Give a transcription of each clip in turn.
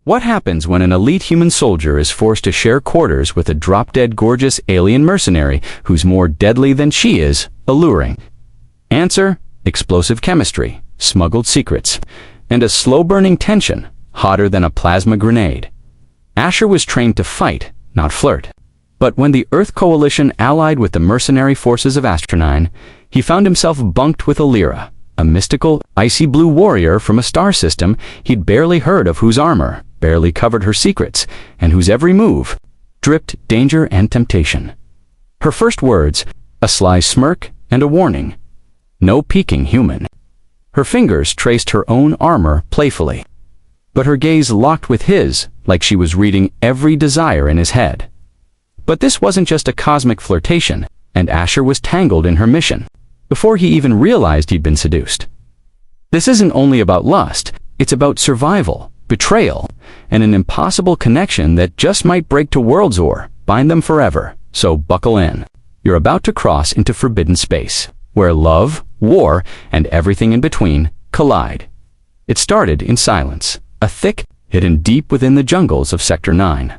What happens when an elite human soldier is forced to share quarters with a drop-dead gorgeous alien mercenary who's more deadly than she is alluring? Answer: explosive chemistry, smuggled secrets, and a slow-burning tension hotter than a plasma grenade. Asher was trained to fight, not flirt. But when the Earth Coalition allied with the mercenary forces of Astronine, he found himself bunked with Alyra, a mystical, icy blue warrior from a star system he'd barely heard of, whose armor barely covered her secrets, and whose every move dripped danger and temptation. Her first words, a sly smirk and a warning. No peeking, human. Her fingers traced her own armor playfully, but her gaze locked with his like she was reading every desire in his head. But this wasn't just a cosmic flirtation, and Asher was tangled in her mission before he even realized he'd been seduced. This isn't only about lust, it's about survival, betrayal, and an impossible connection that just might break two worlds or bind them forever. So buckle in. You're about to cross into forbidden space, where love, war, and everything in between collide. It started in silence, a thick, hidden deep within the jungles of Sector 9.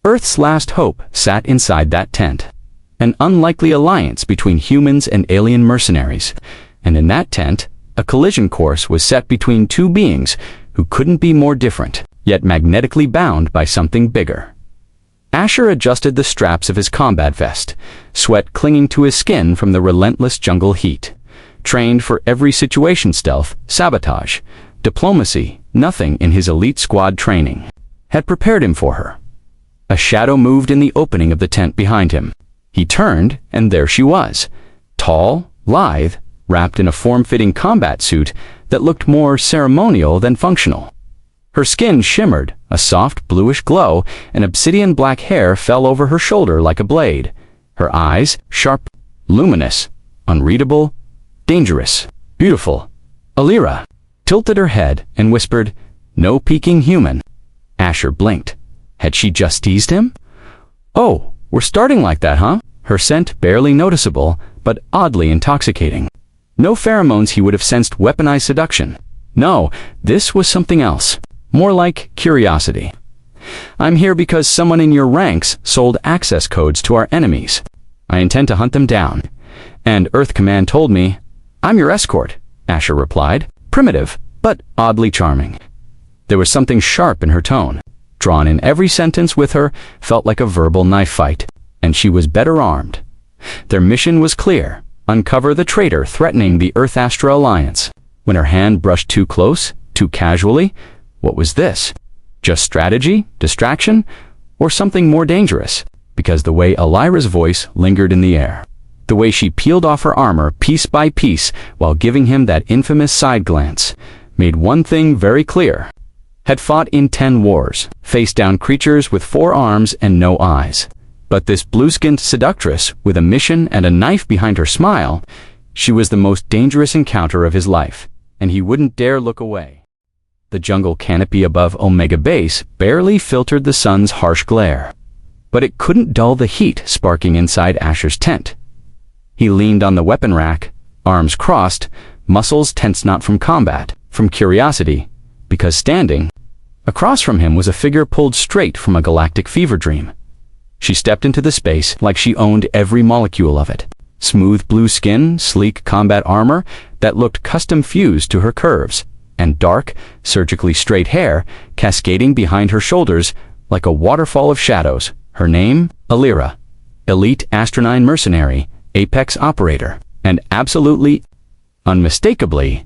Earth's last hope sat inside that tent, an unlikely alliance between humans and alien mercenaries, and in that tent, a collision course was set between two beings who couldn't be more different, yet magnetically bound by something bigger. Asher adjusted the straps of his combat vest, sweat clinging to his skin from the relentless jungle heat. Trained for every situation: stealth, sabotage, diplomacy. Nothing in his elite squad training had prepared him for her. A shadow moved in the opening of the tent behind him. He turned, and there she was, tall, lithe, wrapped in a form-fitting combat suit that looked more ceremonial than functional. Her skin shimmered, a soft bluish glow, and obsidian black hair fell over her shoulder like a blade. Her eyes, sharp, luminous, unreadable, dangerous, beautiful. Alyra tilted her head and whispered, "No peeking, human." Asher blinked. Had she just teased him? "Oh, we're starting like that, huh?" Her scent barely noticeable, but oddly intoxicating. No pheromones he would have sensed weaponized seduction. No, this was something else. More like curiosity. "I'm here because someone in your ranks sold access codes to our enemies. I intend to hunt them down. And Earth Command told me, I'm your escort," Asher replied, primitive, but oddly charming. There was something sharp in her tone. Drawn in every sentence with her felt like a verbal knife fight, and she was better armed. Their mission was clear: uncover the traitor threatening the Earth-Astra alliance. When her hand brushed too close, too casually, what was this? Just strategy, distraction, or something more dangerous? Because the way Alyra's voice lingered in the air, the way she peeled off her armor piece by piece while giving him that infamous side glance, made one thing very clear. Had fought in 10 wars, faced down creatures with 4 arms and no eyes. But this blue-skinned seductress, with a mission and a knife behind her smile, she was the most dangerous encounter of his life, and he wouldn't dare look away. The jungle canopy above Omega Base barely filtered the sun's harsh glare, but it couldn't dull the heat sparking inside Asher's tent. He leaned on the weapon rack, arms crossed, muscles tense not from combat, from curiosity, because standing across from him was a figure pulled straight from a galactic fever dream. She stepped into the space like she owned every molecule of it. Smooth blue skin, sleek combat armor that looked custom fused to her curves, and dark, surgically straight hair cascading behind her shoulders like a waterfall of shadows. Her name, Alyra, elite Astronine mercenary, apex operator, and absolutely, unmistakably,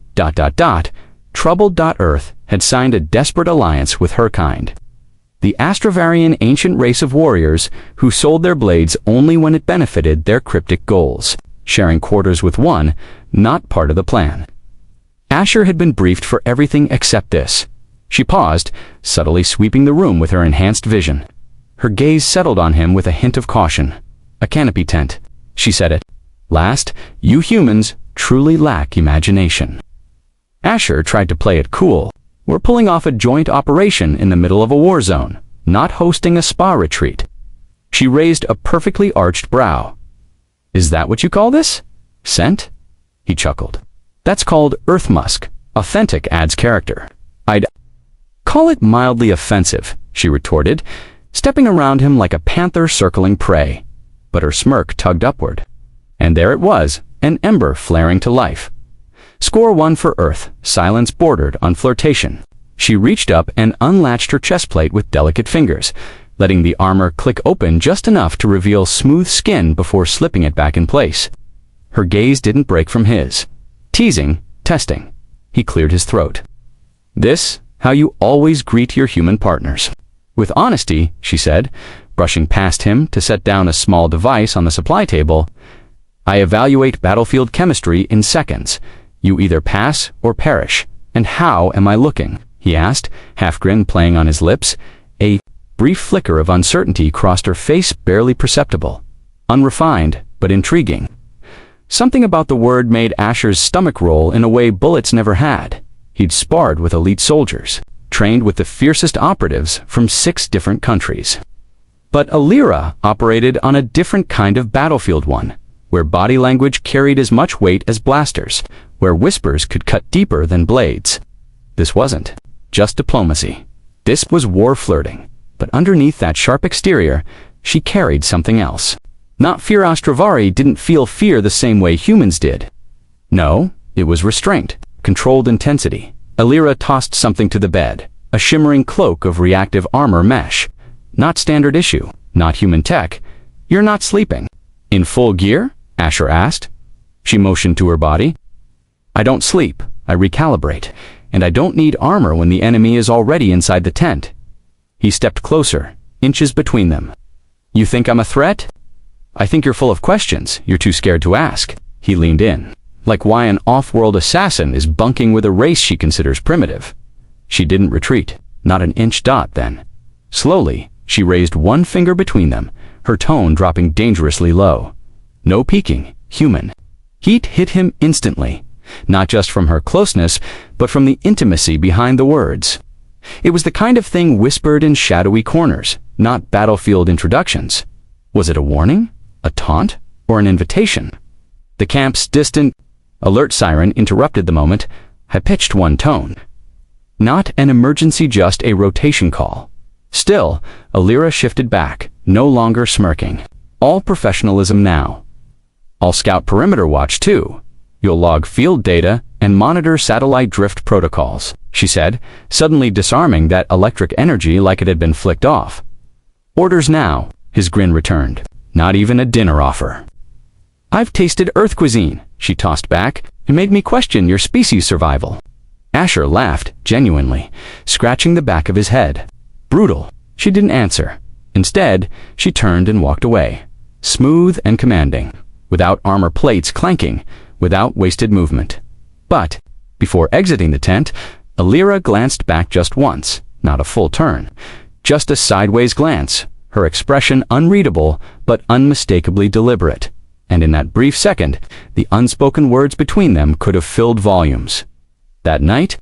troubled. Earth had signed a desperate alliance with her kind. The Astravarian ancient race of warriors who sold their blades only when it benefited their cryptic goals, sharing quarters with one, not part of the plan. Asher had been briefed for everything except this. She paused, subtly sweeping the room with her enhanced vision. Her gaze settled on him with a hint of caution. "A canopy tent," she said it. "Last, you humans truly lack imagination." Asher tried to play it cool. "We're pulling off a joint operation in the middle of a war zone, not hosting a spa retreat." She raised a perfectly arched brow. "Is that what you call this? Scent?" He chuckled. "That's called earth musk. Authentic adds character. I'd Call it mildly offensive, she retorted, stepping around him like a panther circling prey. But her smirk tugged upward. And there it was, an ember flaring to life. Score 1 for Earth, silence bordered on flirtation. She reached up and unlatched her chest plate with delicate fingers, letting the armor click open just enough to reveal smooth skin before slipping it back in place. Her gaze didn't break from his. Teasing, testing. He cleared his throat. This, how you always greet your human partners. With honesty, she said, brushing past him to set down a small device on the supply table. I evaluate battlefield chemistry in seconds. You either pass or perish. And how am I looking? He asked, half-grin playing on his lips. A brief flicker of uncertainty crossed her face, barely perceptible. Unrefined, but intriguing. Something about the word made Asher's stomach roll in a way bullets never had. He'd sparred with elite soldiers, trained with the fiercest operatives from 6 different countries. But Alyra operated on a different kind of battlefield one, where body language carried as much weight as blasters, where whispers could cut deeper than blades. This wasn't just diplomacy. This was war flirting. But underneath that sharp exterior, she carried something else. Not fear. Ostravari didn't feel fear the same way humans did. No, it was restraint, controlled intensity. Alyra tossed something to the bed, a shimmering cloak of reactive armor mesh. Not standard issue, not human tech. You're not sleeping. In full gear? Asher asked. She motioned to her body. I don't sleep, I recalibrate, and I don't need armor when the enemy is already inside the tent. He stepped closer, inches between them. You think I'm a threat? I think you're full of questions you're too scared to ask. He leaned in, like why an off-world assassin is bunking with a race she considers primitive. She didn't retreat, not an inch. Then. Slowly, she raised one finger between them, her tone dropping dangerously low. No peeking, human. Heat hit him instantly, not just from her closeness, but from the intimacy behind the words. It was the kind of thing whispered in shadowy corners, not battlefield introductions. Was it a warning, a taunt, or an invitation? The camp's distant alert siren interrupted the moment, high-pitched one tone. Not an emergency, just a rotation call. Still, Alyra shifted back, no longer smirking. All professionalism now. I'll scout perimeter watch too. You'll log field data and monitor satellite drift protocols, she said, suddenly disarming that electric energy like it had been flicked off. Orders now, his grin returned. Not even a dinner offer. I've tasted Earth cuisine, she tossed back. It made me question your species' survival. Asher laughed, genuinely, scratching the back of his head. Brutal. She didn't answer. Instead, she turned and walked away. Smooth and commanding, without armor plates clanking, without wasted movement. But, before exiting the tent, Alyra glanced back just once, not a full turn. Just a sideways glance, her expression unreadable but unmistakably deliberate. And in that brief second, the unspoken words between them could have filled volumes. That night,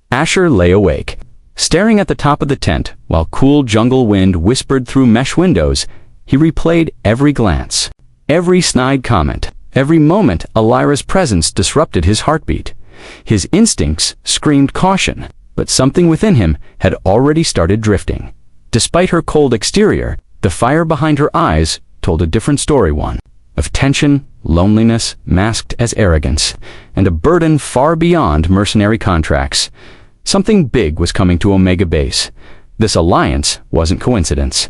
Asher lay awake, staring at the top of the tent while cool jungle wind whispered through mesh windows. He replayed every glance, every snide comment, every moment Alyra's presence disrupted his heartbeat. His instincts screamed caution, but something within him had already started drifting. Despite her cold exterior, the fire behind her eyes told a different story, one of tension, loneliness masked as arrogance, and a burden far beyond mercenary contracts. Something big was coming to Omega Base. This alliance wasn't coincidence.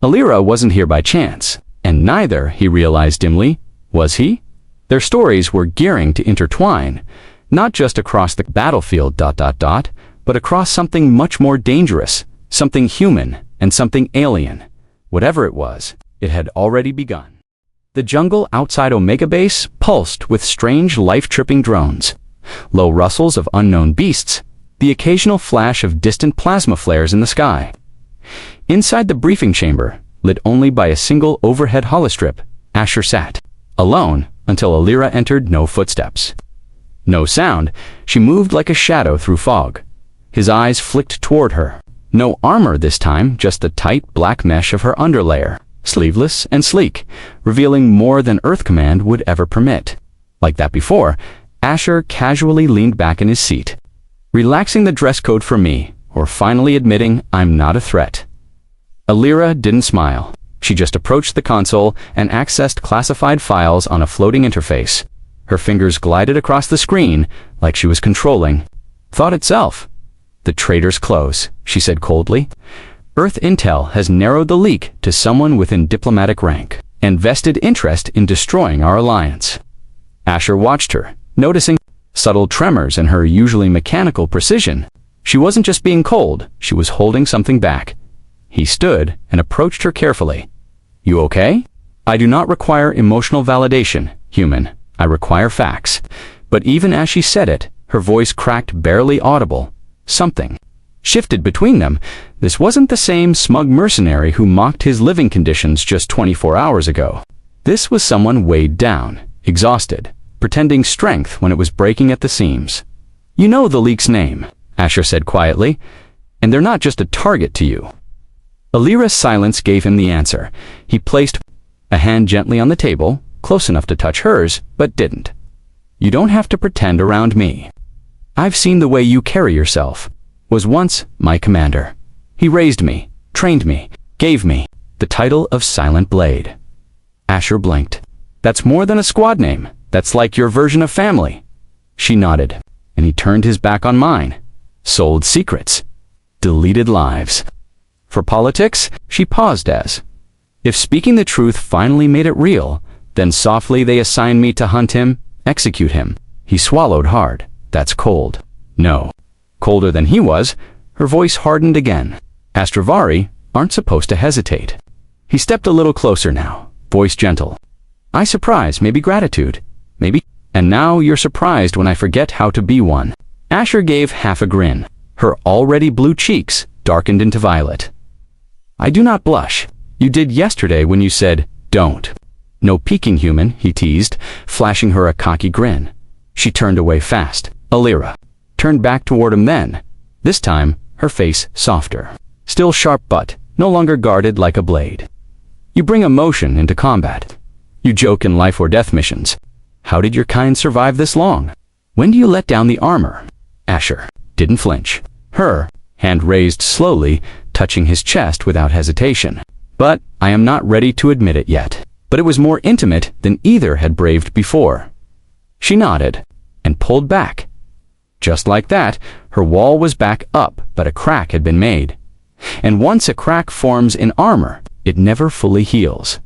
Alyra wasn't here by chance, and neither, he realized dimly, was he? Their stories were gearing to intertwine, not just across the battlefield, but across something much more dangerous, something human, and something alien. Whatever it was, it had already begun. The jungle outside Omega Base pulsed with strange life-tripping drones, low rustles of unknown beasts, the occasional flash of distant plasma flares in the sky. Inside the briefing chamber, lit only by a single overhead holostrip, Asher sat, alone until Alyra entered. No footsteps. No sound. She moved like a shadow through fog. His eyes flicked toward her. No armor this time, just the tight black mesh of her underlayer, sleeveless and sleek, revealing more than Earth Command would ever permit. Like that before, Asher casually leaned back in his seat. Relaxing the dress code for me, or finally admitting I'm not a threat. Alyra didn't smile. She just approached the console and accessed classified files on a floating interface. Her fingers glided across the screen like she was controlling thought itself. "The traitor's close," she said coldly. "Earth Intel has narrowed the leak to someone within diplomatic rank and vested interest in destroying our alliance." Asher watched her, noticing subtle tremors in her usually mechanical precision. She wasn't just being cold, she was holding something back. He stood and approached her carefully. "You okay?" "I do not require emotional validation, human. I require facts." But even as she said it, her voice cracked barely audible. Something shifted between them. This wasn't the same smug mercenary who mocked his living conditions just 24 hours ago. This was someone weighed down, exhausted, pretending strength when it was breaking at the seams. "You know the leak's name," Asher said quietly, "and they're not just a target to you." Alyra's silence gave him the answer. He placed a hand gently on the table, close enough to touch hers, but didn't. "You don't have to pretend around me. I've seen the way you carry yourself. Was once my commander. He raised me, trained me, gave me the title of Silent Blade." Asher blinked. "That's more than a squad name. That's like your version of family." She nodded, and he turned his back on mine. Sold secrets. Deleted lives. For politics, she paused as, "If speaking the truth finally made it real, then softly they assign me to hunt him, execute him." He swallowed hard. "That's cold." "No." Colder than he was, her voice hardened again. "Astravari aren't supposed to hesitate." He stepped a little closer now, voice gentle. "I surprise, maybe gratitude, maybe, and now you're surprised when I forget how to be one." Asher gave half a grin. Her already blue cheeks darkened into violet. "I do not blush. You did yesterday when you said, 'Don't.'" "No peeking, human," he teased, flashing her a cocky grin. She turned away fast. Alyra turned back toward him then, this time her face softer. Still sharp but no longer guarded like a blade. "You bring emotion into combat. You joke in life or death missions. How did your kind survive this long? When do you let down the armor?" Asher didn't flinch. Her hand raised slowly, touching his chest without hesitation. "But I am not ready to admit it yet." But it was more intimate than either had braved before. She nodded and pulled back. Just like that, her wall was back up, but a crack had been made. And once a crack forms in armor, it never fully heals.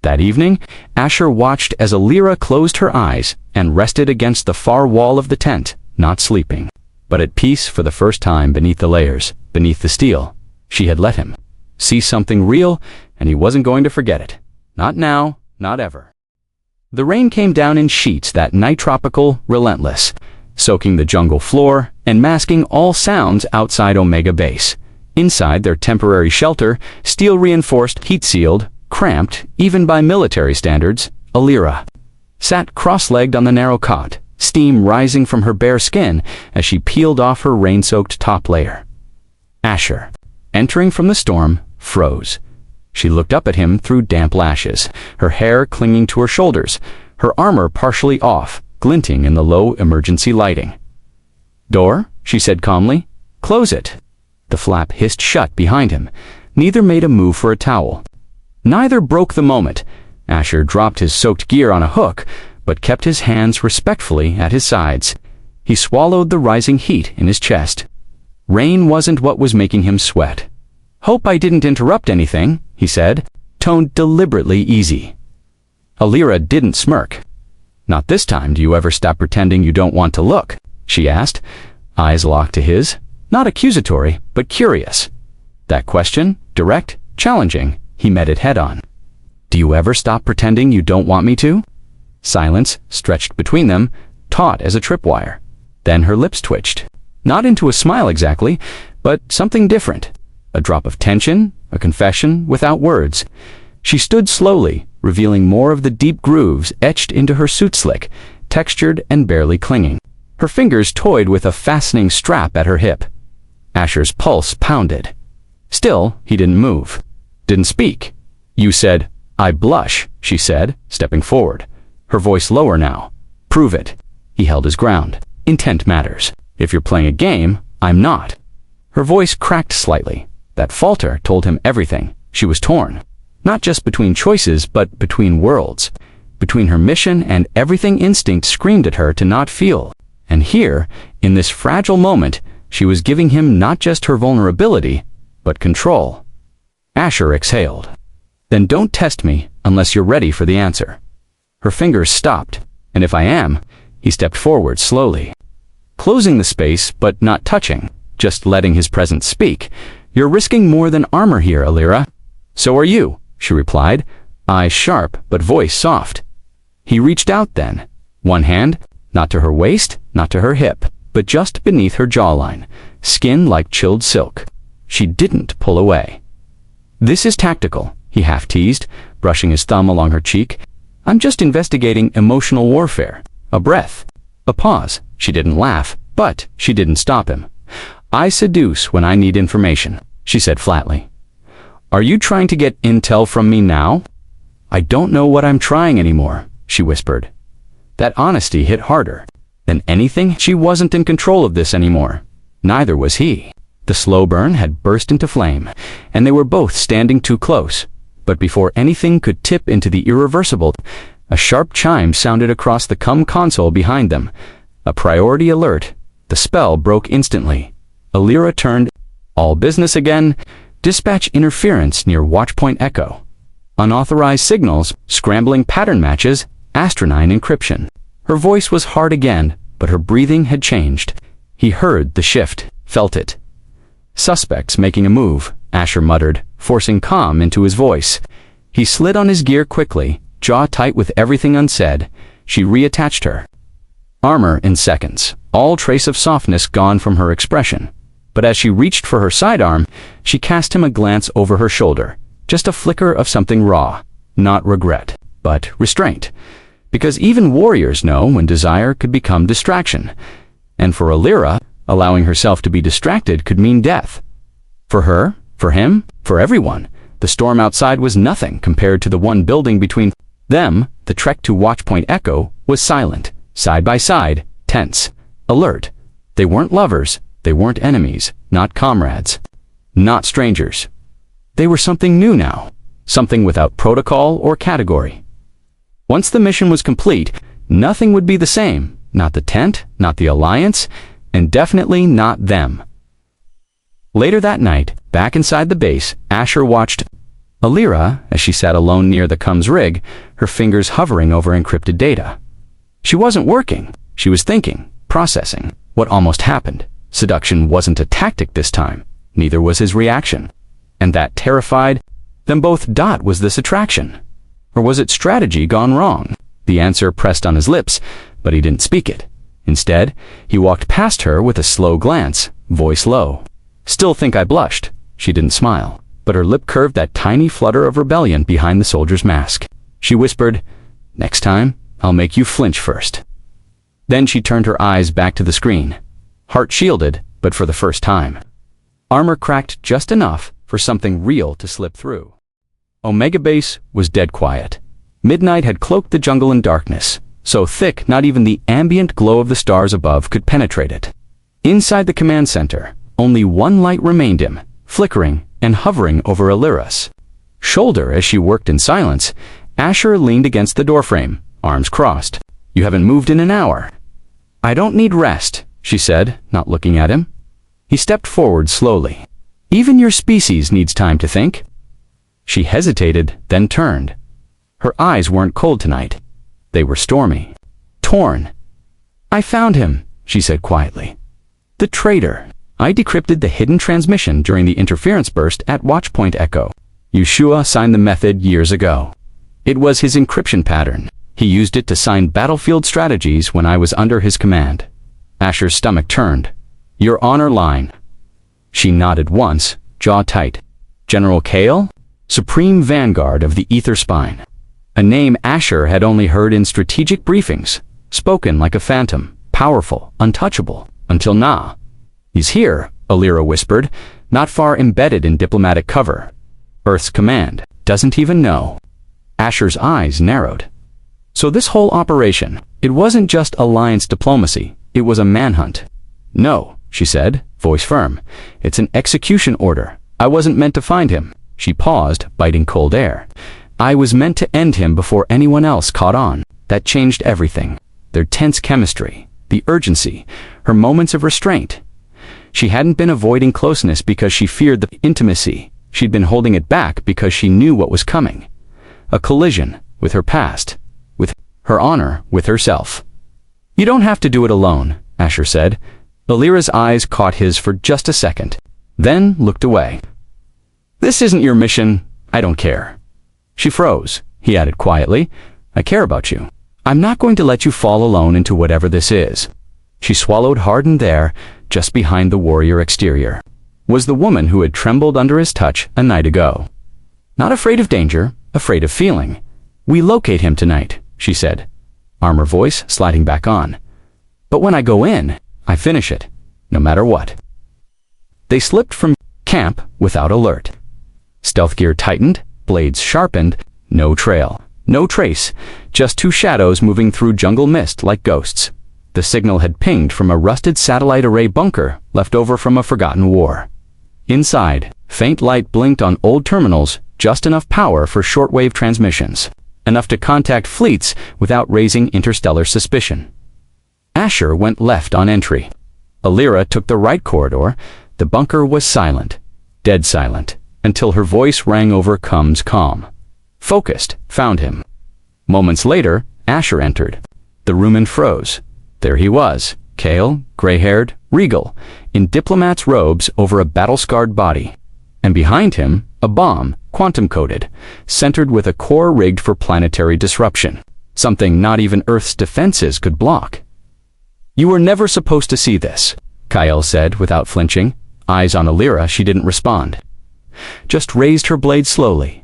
That evening, Asher watched as Alyra closed her eyes and rested against the far wall of the tent, not sleeping, but at peace for the first time beneath the layers, beneath the steel. She had let him see something real, and he wasn't going to forget it. Not now, not ever. The rain came down in sheets that night, tropical, relentless, soaking the jungle floor and masking all sounds outside Omega Base. Inside their temporary shelter, steel-reinforced, heat-sealed, cramped, even by military standards, Alyra sat cross-legged on the narrow cot, steam rising from her bare skin as she peeled off her rain-soaked top layer. Asher, entering from the storm, froze. She looked up at him through damp lashes, her hair clinging to her shoulders, her armor partially off, glinting in the low emergency lighting. "Door?" she said calmly. "Close it." The flap hissed shut behind him. Neither made a move for a towel. Neither broke the moment. Asher dropped his soaked gear on a hook, but kept his hands respectfully at his sides. He swallowed the rising heat in his chest. Rain wasn't what was making him sweat. "Hope I didn't interrupt anything," he said, toned deliberately easy. Alyra didn't smirk. "Not this time do you ever stop pretending you don't want to look?" she asked, eyes locked to his, not accusatory, but curious. That question, direct, challenging, he met it head-on. "Do you ever stop pretending you don't want me to?" Silence stretched between them, taut as a tripwire. Then her lips twitched. Not into a smile exactly, but something different. A drop of tension, a confession without words. She stood slowly, revealing more of the deep grooves etched into her suit slick, textured and barely clinging. Her fingers toyed with a fastening strap at her hip. Asher's pulse pounded. Still, he didn't move. Didn't speak. "You said, 'I blush,'" she said, stepping forward. Her voice lower now. "Prove it." He held his ground. "Intent matters. If you're playing a game, I'm not." Her voice cracked slightly. That falter told him everything. She was torn. Not just between choices, but between worlds. Between her mission and everything instinct screamed at her to not feel. And here, in this fragile moment, she was giving him not just her vulnerability, but control. Asher exhaled. Then don't test me unless you're ready for the answer. Her fingers stopped, and if I am, he stepped forward slowly. Closing the space, but not touching, just letting his presence speak. You're risking more than armor here, Alyra. So are you, she replied, eyes sharp, but voice soft. He reached out then, one hand, not to her waist, not to her hip, but just beneath her jawline, skin like chilled silk. She didn't pull away. This is tactical, he half teased, brushing his thumb along her cheek. I'm just investigating emotional warfare. A breath. A pause. She didn't laugh, but she didn't stop him. I seduce when I need information, she said flatly. Are you trying to get intel from me now? I don't know what I'm trying anymore, she whispered. That honesty hit harder than anything. She wasn't in control of this anymore. Neither was he. The slow burn had burst into flame, and they were both standing too close. But before anything could tip into the irreversible, a sharp chime sounded across the console behind them. A priority alert. The spell broke instantly. Alyra turned. All business again. Dispatch interference near Watchpoint Echo. Unauthorized signals, scrambling pattern matches, astronine encryption. Her voice was hard again, but her breathing had changed. He heard the shift, felt it. Suspects making a move, Asher muttered, forcing calm into his voice. He slid on his gear quickly, jaw tight with everything unsaid. She reattached her armor in seconds, all trace of softness gone from her expression. But as she reached for her sidearm, she cast him a glance over her shoulder. Just a flicker of something raw. Not regret, but restraint. Because even warriors know when desire could become distraction. And for Alyra, allowing herself to be distracted could mean death. For her, for him, for everyone, the storm outside was nothing compared to the one building between them. The trek to Watchpoint Echo was silent, side by side, tense, alert. They weren't lovers, they weren't enemies, not comrades, not strangers. They were something new now, something without protocol or category. Once the mission was complete, nothing would be the same, not the tent, not the alliance, and definitely not them. Later that night, back inside the base, Asher watched Alyra as she sat alone near the comms rig, her fingers hovering over encrypted data. She wasn't working, she was thinking, processing what almost happened. Seduction wasn't a tactic this time, neither was his reaction. And that terrified them both. Was this attraction? Or was it strategy gone wrong? The answer pressed on his lips, but he didn't speak it. Instead, he walked past her with a slow glance, voice low. Still think I blushed? She didn't smile, but her lip curved that tiny flutter of rebellion behind the soldier's mask. She whispered, next time, I'll make you flinch first. Then she turned her eyes back to the screen. Heart shielded, but for the first time. Armor cracked just enough for something real to slip through. Omega Base was dead quiet. Midnight had cloaked the jungle in darkness, so thick not even the ambient glow of the stars above could penetrate it. Inside the command center, only one light remained dim, flickering and hovering over Alyra's shoulder as she worked in silence. Asher leaned against the doorframe, arms crossed. You haven't moved in an hour. I don't need rest, she said, not looking at him. He stepped forward slowly. Even your species needs time to think. She hesitated, then turned. Her eyes weren't cold tonight. They were stormy, torn. I found him, she said quietly. The traitor. I decrypted the hidden transmission during the interference burst at Watchpoint Echo. Yeshua signed the method years ago. It was his encryption pattern. He used it to sign battlefield strategies when I was under his command. Asher's stomach turned. Your honor line. She nodded once, jaw tight. General Kale? Supreme Vanguard of the Ether Spine. A name Asher had only heard in strategic briefings, spoken like a phantom, powerful, untouchable, until now. He's here, Alyra whispered, not far embedded in diplomatic cover. Earth's command, doesn't even know. Asher's eyes narrowed. So this whole operation, it wasn't just alliance diplomacy, it was a manhunt. No, she said, voice firm. "It's an execution order. I wasn't meant to find him." She paused, biting cold air. "I was meant to end him before anyone else caught on." That changed everything. Their tense chemistry, the urgency, her moments of restraint. She hadn't been avoiding closeness because she feared the intimacy. She'd been holding it back because she knew what was coming. A collision with her past, with her honor, with herself. "You don't have to do it alone," Asher said. Alyra's eyes caught his for just a second, then looked away. "This isn't your mission. I don't care." She froze. He added quietly, "I care about you. I'm not going to let you fall alone into whatever this is." She swallowed hard, and there, just behind the warrior exterior, was the woman who had trembled under his touch a night ago. Not afraid of danger, afraid of feeling. "We locate him tonight," she said, armor voice sliding back on. "But when I go in, I finish it, no matter what." They slipped from camp without alert. Stealth gear tightened, blades sharpened, no trail, no trace, just two shadows moving through jungle mist like ghosts. The signal had pinged from a rusted satellite array bunker left over from a forgotten war. Inside, faint light blinked on old terminals, just enough power for shortwave transmissions, enough to contact fleets without raising interstellar suspicion. Asher went left on entry. Alyra took the right corridor. The bunker was silent, dead silent, until her voice rang over Cum's calm. Focused, found him. Moments later, Asher entered. The rumen froze. There he was, Kale, gray-haired, regal, in diplomat's robes over a battle-scarred body. And behind him, a bomb, quantum-coded, centered with a core rigged for planetary disruption, something not even Earth's defenses could block. "You were never supposed to see this," Kyle said without flinching. Eyes on Alyra, she didn't respond. Just raised her blade slowly.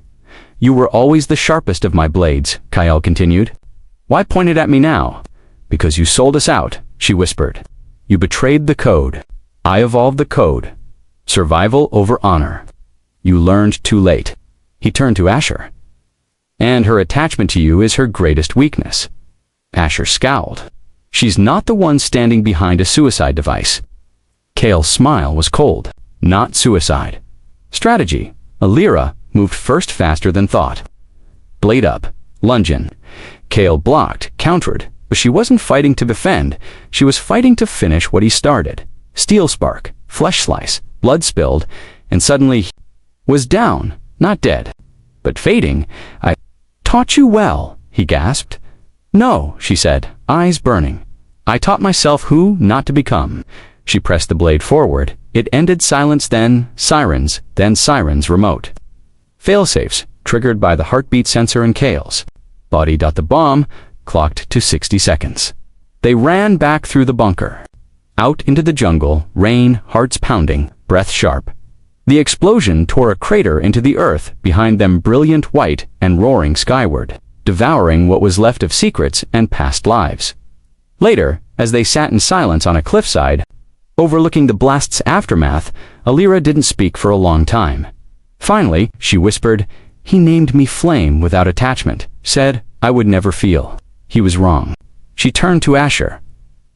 "You were always the sharpest of my blades," Kyle continued. "Why point it at me now?" "Because you sold us out," she whispered. "You betrayed the code. I evolved the code. Survival over honor. You learned too late." He turned to Asher. "And her attachment to you is her greatest weakness." Asher scowled. "She's not the one standing behind a suicide device." Kale's smile was cold. "Not suicide. Strategy." Alyra moved first, faster than thought. Blade up, lunge in. Kale blocked, countered, but she wasn't fighting to defend. She was fighting to finish what he started. Steel spark, flesh slice, blood spilled, and suddenly he was down, not dead, but fading. "I taught you well," he gasped. "No," she said, eyes burning. "I taught myself who not to become." She pressed the blade forward. It ended silence, then sirens remote. Failsafes, triggered by the heartbeat sensor in Kale's body. The bomb clocked to 60 seconds. They ran back through the bunker, out into the jungle, rain, hearts pounding, breath sharp. The explosion tore a crater into the earth behind them, brilliant white and roaring skyward, devouring what was left of secrets and past lives. Later, as they sat in silence on a cliffside, overlooking the blast's aftermath, Alyra didn't speak for a long time. Finally, she whispered, "He named me Flame without attachment, said I would never feel. He was wrong." She turned to Asher.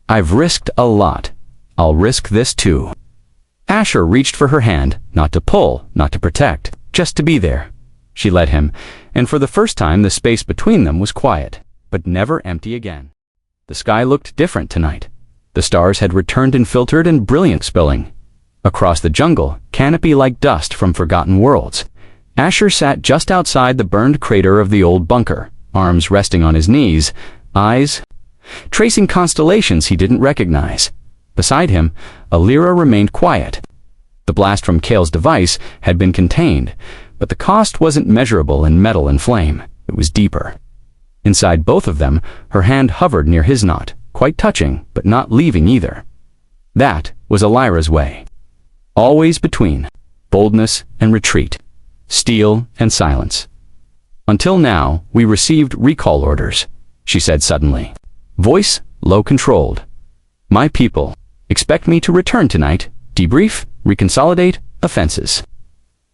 "I've risked a lot. I'll risk this too." Asher reached for her hand, not to pull, not to protect, just to be there. She let him, and for the first time the space between them was quiet, but never empty again. The sky looked different tonight. The stars had returned and filtered and brilliant spilling. Across the jungle, canopy like dust from forgotten worlds. Asher sat just outside the burned crater of the old bunker, arms resting on his knees, eyes tracing constellations he didn't recognize. Beside him, Alyra remained quiet. The blast from Kale's device had been contained, but the cost wasn't measurable in metal and flame. It was deeper. Inside both of them, her hand hovered near his knot, quite touching, but not leaving either. That was Alyra's way. Always between boldness and retreat, steel and silence. "Until now, we received recall orders," she said suddenly. Voice low, controlled. "My people expect me to return tonight, debrief, reconsolidate, offenses."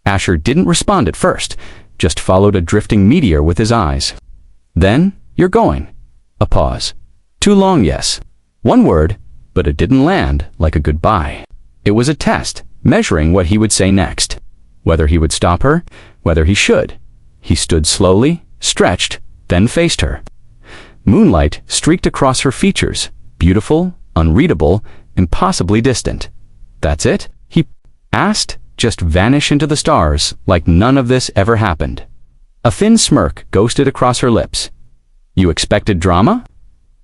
Asher didn't respond at first, just followed a drifting meteor with his eyes. "Then, you're going." A pause. "Too long, yes." One word, but it didn't land like a goodbye. It was a test, measuring what he would say next. Whether he would stop her, whether he should. He stood slowly, stretched, then faced her. Moonlight streaked across her features, beautiful, unreadable, impossibly distant. "That's it?" he asked, "just vanish into the stars, like none of this ever happened." A thin smirk ghosted across her lips. "You expected drama?"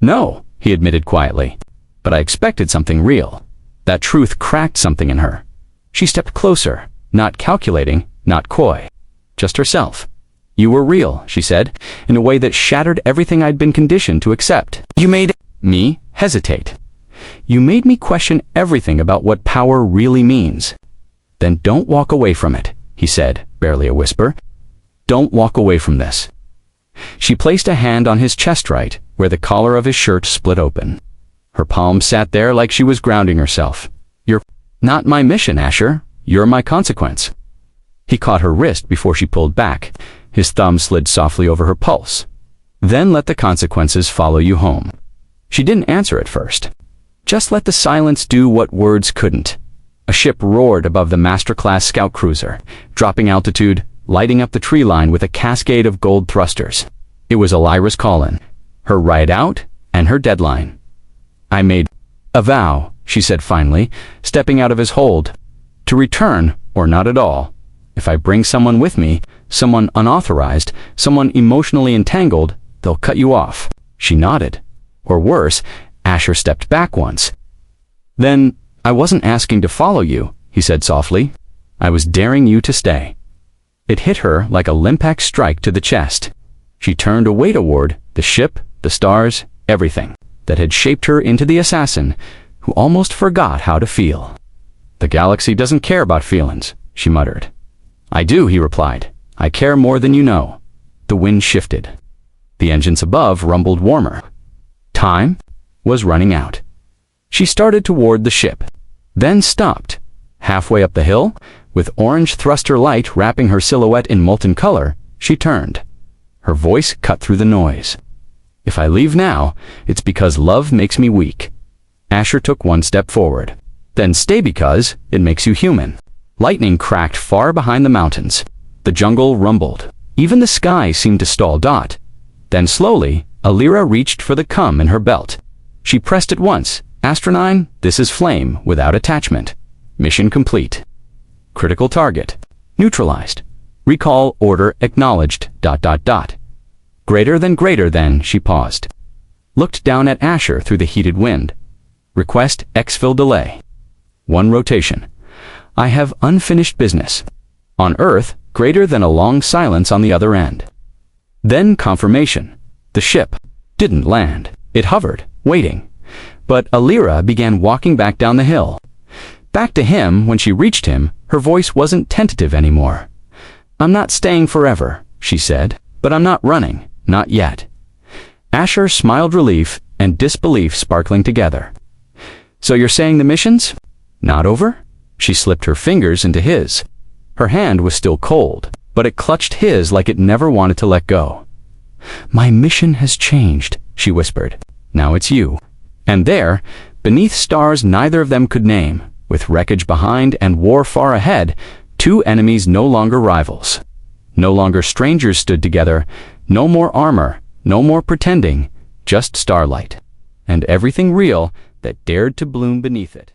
"No," he admitted quietly. "But I expected something real." That truth cracked something in her. She stepped closer, not calculating, not coy. Just herself. "You were real," she said, in a way that shattered everything I'd been conditioned to accept. "You made me hesitate. You made me question everything about what power really means." "Then don't walk away from it," he said, barely a whisper. "Don't walk away from this." She placed a hand on his chest right, where the collar of his shirt split open. Her palm sat there like she was grounding herself. "You're not my mission, Asher. You're my consequence." He caught her wrist before she pulled back. His thumb slid softly over her pulse. "Then let the consequences follow you home." She didn't answer at first. Just let the silence do what words couldn't. A ship roared above the master-class scout cruiser, dropping altitude, lighting up the tree line with a cascade of gold thrusters. It was Alyra's call-in, her ride out and her deadline. "I made a vow," she said finally, stepping out of his hold. "To return, or not at all. If I bring someone with me, someone unauthorized, someone emotionally entangled, they'll cut you off." She nodded. Or worse, Asher stepped back once. "Then, I wasn't asking to follow you," he said softly. "I was daring you to stay." It hit her like a limpact strike to the chest. She turned away toward the ship, the stars, everything that had shaped her into the assassin who almost forgot how to feel. "The galaxy doesn't care about feelings," she muttered. "I do," he replied. "I care more than you know." The wind shifted. The engines above rumbled warmer. Time was running out. She started toward the ship, then stopped. Halfway up the hill, with orange thruster light wrapping her silhouette in molten color, she turned. Her voice cut through the noise. "If I leave now, it's because love makes me weak." Asher took one step forward. "Then stay because it makes you human." Lightning cracked far behind the mountains. The jungle rumbled. Even the sky seemed to stall. Then slowly, Alyra reached for the cum in her belt. She pressed it once. "Astronine, this is flame without attachment. Mission complete. Critical target neutralized. Recall order acknowledged. Greater than, she paused. Looked down at Asher through the heated wind. Request exfil delay. 1 rotation. I have unfinished business. On Earth, greater than a long silence on the other end. Then confirmation. The ship didn't land. It hovered, waiting. But Alyra began walking back down the hill. Back to him when she reached him, her voice wasn't tentative anymore. "I'm not staying forever," she said, "but I'm not running. Not yet." Asher smiled, relief and disbelief sparkling together. "So you're saying the mission's not over?" She slipped her fingers into his. Her hand was still cold, but it clutched his like it never wanted to let go. "My mission has changed," she whispered. "Now it's you." And there, beneath stars neither of them could name, with wreckage behind and war far ahead, 2 enemies no longer rivals. No longer strangers stood together, no more armor, no more pretending, just starlight. And everything real that dared to bloom beneath it.